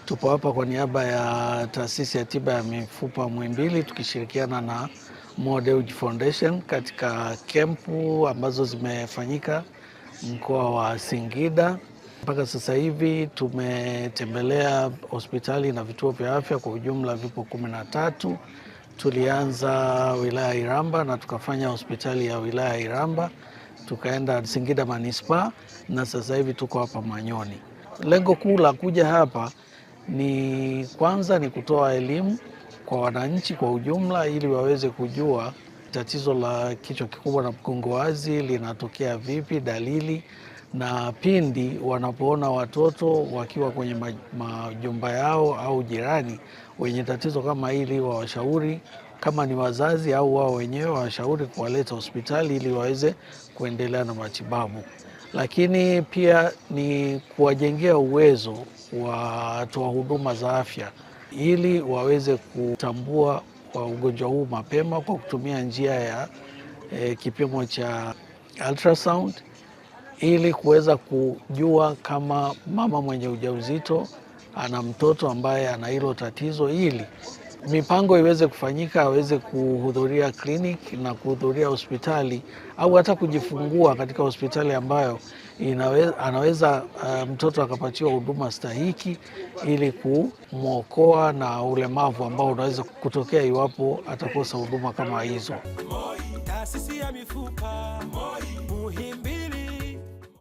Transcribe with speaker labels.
Speaker 1: Tupo hapa kwa niaba ya taasisi ya tiba ya mifupa Muhimbili tukishirikiana na Mo Dewji Foundation katika kempu ambazo zimefanyika mkoa wa Singida. Mpaka sasa hivi tumetembelea hospitali na vituo vya afya kwa ujumla vipo 13. Tulianza wilaya ya Iramba na tukafanya hospitali ya wilaya ya Iramba, tukaenda Singida Manispaa na sasa hivi tuko hapa Manyoni. Lengo kuu la kuja hapa ni kwanza ni kutoa elimu kwa wananchi kwa ujumla ili waweze kujua tatizo la kichwa kikubwa na mgongo wazi linatokea vipi, dalili, na pindi wanapoona watoto wakiwa kwenye majumba yao au jirani wenye tatizo kama hili, wawashauri kama ni wazazi au wao wenyewe wawashauri kuwaleta hospitali ili waweze kuendelea na matibabu. Lakini pia ni kuwajengea uwezo watoa huduma za afya ili waweze kutambua kwa ugonjwa huu mapema kwa kutumia njia ya kipimo cha ultrasound ili kuweza kujua kama mama mwenye ujauzito ana mtoto ambaye ana hilo tatizo, ili mipango iweze kufanyika, aweze kuhudhuria kliniki na kuhudhuria hospitali au hata kujifungua katika hospitali ambayo anaweza mtoto akapatiwa huduma stahiki ili kumwokoa na ulemavu ambao unaweza kutokea iwapo atakosa huduma kama hizo. Taasisi ya mifupa Muhimbili.